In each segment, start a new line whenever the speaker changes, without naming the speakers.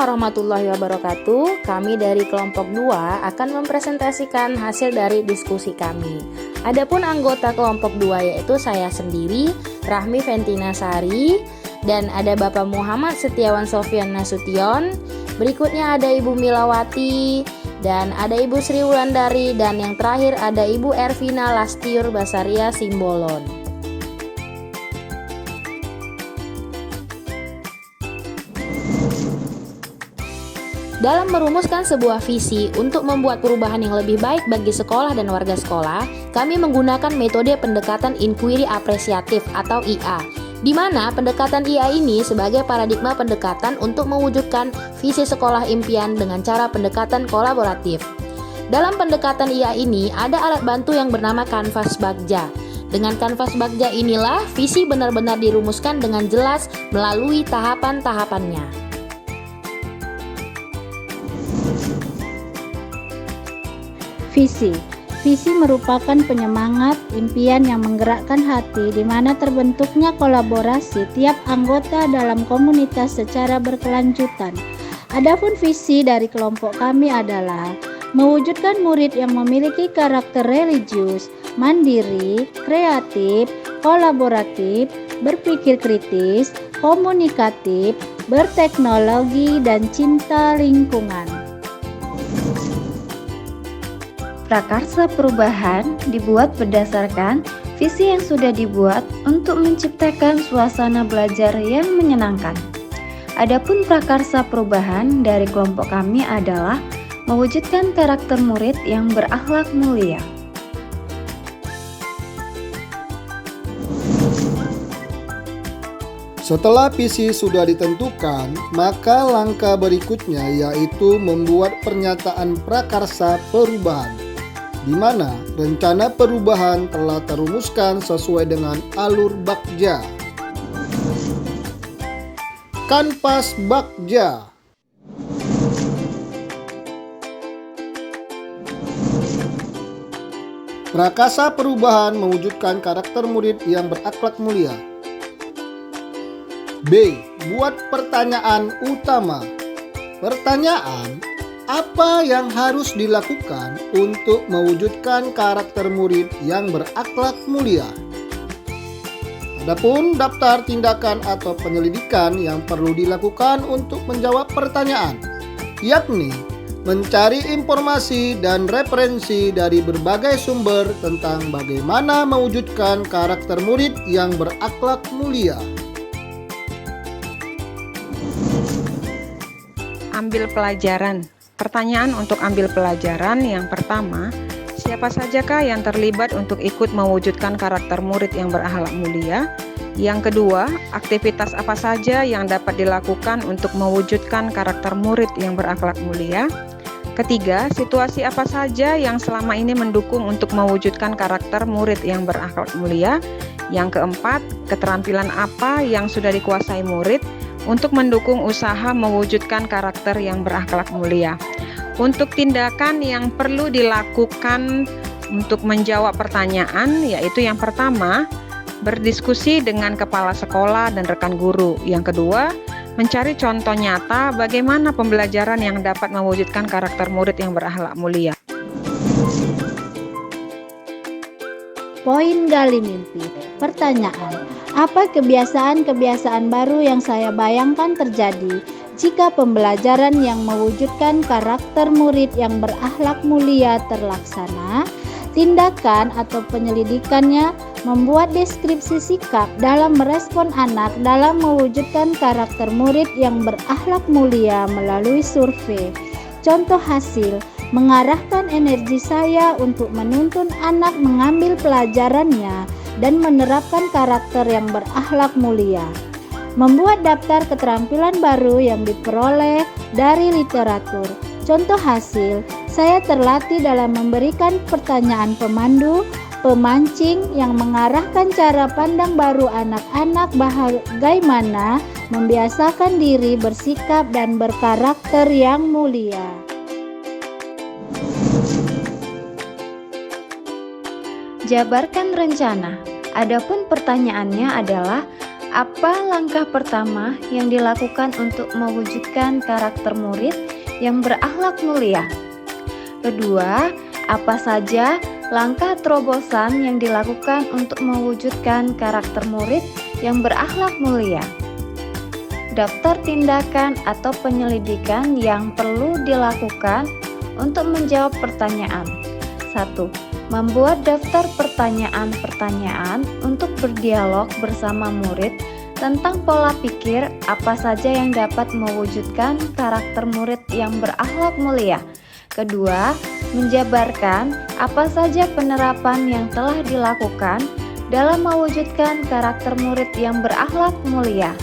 warahmatullahi wabarakatuh. Kami dari kelompok 2 akan mempresentasikan hasil dari diskusi kami. Adapun anggota kelompok 2 yaitu saya sendiri, Rahmi Ventina Sari, dan ada Bapak Muhammad Setiawan Sofyan Nasution. Berikutnya ada Ibu Milawati, dan ada Ibu Sri Wulandari, dan yang terakhir ada Ibu Ervina Lastiur Basaria Simbolon. Dalam merumuskan sebuah visi untuk membuat perubahan yang lebih baik bagi sekolah dan warga sekolah, kami menggunakan metode pendekatan inquiry apresiatif atau IA, di mana pendekatan IA ini sebagai paradigma pendekatan untuk mewujudkan visi sekolah impian dengan cara pendekatan kolaboratif. Dalam pendekatan IA ini ada alat bantu yang bernama kanvas bagja. Dengan kanvas bagja inilah visi benar-benar dirumuskan dengan jelas melalui tahapan-tahapannya.
Visi merupakan penyemangat impian yang menggerakkan hati, di mana terbentuknya kolaborasi tiap anggota dalam komunitas secara berkelanjutan. Adapun visi dari kelompok kami adalah mewujudkan murid yang memiliki karakter religius, mandiri, kreatif, kolaboratif, berpikir kritis, komunikatif, berteknologi, dan cinta lingkungan.
Prakarsa perubahan dibuat berdasarkan visi yang sudah dibuat untuk menciptakan suasana belajar yang menyenangkan. Adapun prakarsa perubahan dari kelompok kami adalah mewujudkan karakter murid yang berakhlak mulia.
Setelah visi sudah ditentukan, maka langkah berikutnya yaitu membuat pernyataan prakarsa perubahan, di mana rencana perubahan telah terumuskan sesuai dengan alur bagja. Kanvas bagja. Prakarsa perubahan mewujudkan karakter murid yang berakhlak mulia. B. Buat pertanyaan utama. Pertanyaan: apa yang harus dilakukan untuk mewujudkan karakter murid yang berakhlak mulia? Adapun daftar tindakan atau penyelidikan yang perlu dilakukan untuk menjawab pertanyaan, yakni mencari informasi dan referensi dari berbagai sumber tentang bagaimana mewujudkan karakter murid yang berakhlak mulia.
Ambil pelajaran. Pertanyaan untuk ambil pelajaran yang pertama, siapa sajakah yang terlibat untuk ikut mewujudkan karakter murid yang berakhlak mulia? Yang kedua, aktivitas apa saja yang dapat dilakukan untuk mewujudkan karakter murid yang berakhlak mulia? Ketiga, situasi apa saja yang selama ini mendukung untuk mewujudkan karakter murid yang berakhlak mulia? Yang keempat, keterampilan apa yang sudah dikuasai murid untuk mendukung usaha mewujudkan karakter yang berakhlak mulia. Untuk tindakan yang perlu dilakukan untuk menjawab pertanyaan, yaitu yang pertama, berdiskusi dengan kepala sekolah dan rekan guru. Yang kedua, mencari contoh nyata bagaimana pembelajaran yang dapat mewujudkan karakter murid yang berakhlak mulia.
Poin gali mimpi. Pertanyaan: apa kebiasaan-kebiasaan baru yang saya bayangkan terjadi jika pembelajaran yang mewujudkan karakter murid yang berakhlak mulia terlaksana? Tindakan atau penyelidikannya membuat deskripsi sikap dalam merespon anak dalam mewujudkan karakter murid yang berakhlak mulia melalui survei. Contoh hasil: mengarahkan energi saya untuk menuntun anak mengambil pelajarannya dan menerapkan karakter yang berakhlak mulia. Membuat daftar keterampilan baru yang diperoleh dari literatur. Contoh hasil: saya terlatih dalam memberikan pertanyaan pemandu, pemancing yang mengarahkan cara pandang baru anak-anak bagaimana membiasakan diri bersikap dan berkarakter yang mulia.
Jabarkan rencana. Adapun pertanyaannya adalah Apa langkah pertama yang dilakukan untuk mewujudkan karakter murid yang berakhlak mulia? Kedua, apa saja langkah terobosan yang dilakukan untuk mewujudkan karakter murid yang berakhlak mulia? Daftar tindakan atau penyelidikan yang perlu dilakukan untuk menjawab pertanyaan. 1. Membuat daftar pertanyaan-pertanyaan untuk berdialog bersama murid tentang pola pikir apa saja yang dapat mewujudkan karakter murid yang berakhlak mulia. Kedua, menjabarkan apa saja penerapan yang telah dilakukan dalam mewujudkan karakter murid yang berakhlak mulia.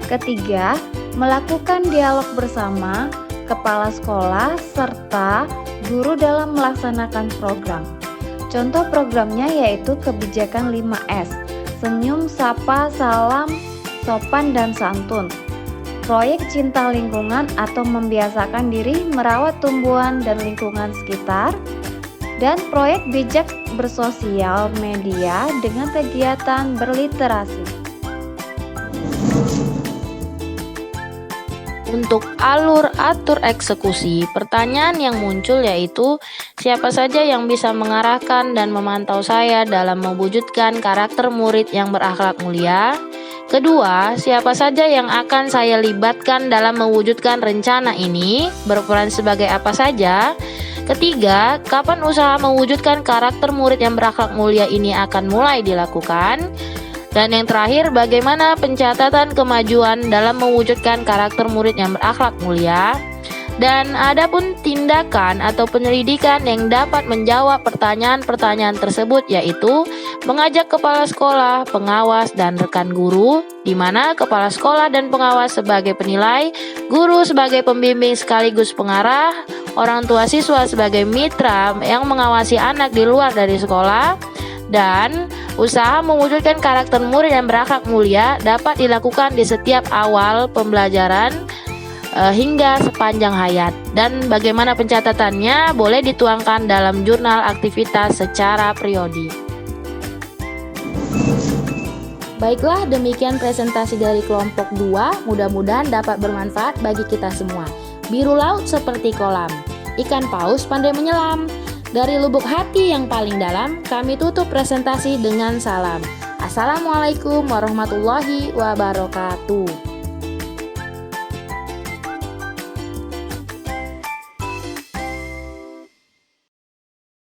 Ketiga, melakukan dialog bersama kepala sekolah serta guru dalam melaksanakan program. Contoh programnya yaitu kebijakan 5S, senyum, sapa, salam, sopan, dan santun. Proyek cinta lingkungan atau membiasakan diri merawat tumbuhan dan lingkungan sekitar. Dan proyek bijak bersosial media dengan kegiatan berliterasi.
Untuk alur atur eksekusi, pertanyaan yang muncul yaitu siapa saja yang bisa mengarahkan dan memantau saya dalam mewujudkan karakter murid yang berakhlak mulia. Kedua, siapa saja yang akan saya libatkan dalam mewujudkan rencana ini, berperan sebagai apa saja. Ketiga, kapan usaha mewujudkan karakter murid yang berakhlak mulia ini akan mulai dilakukan. Dan yang terakhir, bagaimana pencatatan kemajuan dalam mewujudkan karakter murid yang berakhlak mulia. Dan adapun tindakan atau penyelidikan yang dapat menjawab pertanyaan-pertanyaan tersebut yaitu mengajak kepala sekolah, pengawas, dan rekan guru, di mana kepala sekolah dan pengawas sebagai penilai, guru sebagai pembimbing sekaligus pengarah, orang tua siswa sebagai mitra yang mengawasi anak di luar dari sekolah, dan usaha mewujudkan karakter murid yang berakhlak mulia dapat dilakukan di setiap awal pembelajaran hingga sepanjang hayat. Dan bagaimana pencatatannya boleh dituangkan dalam jurnal aktivitas secara periodi. Baiklah, demikian presentasi dari kelompok 2. Mudah-mudahan dapat bermanfaat bagi kita semua. Biru laut seperti kolam, ikan paus pandai menyelam. Dari lubuk hati yang paling dalam, kami tutup presentasi dengan salam. Assalamualaikum warahmatullahi wabarakatuh.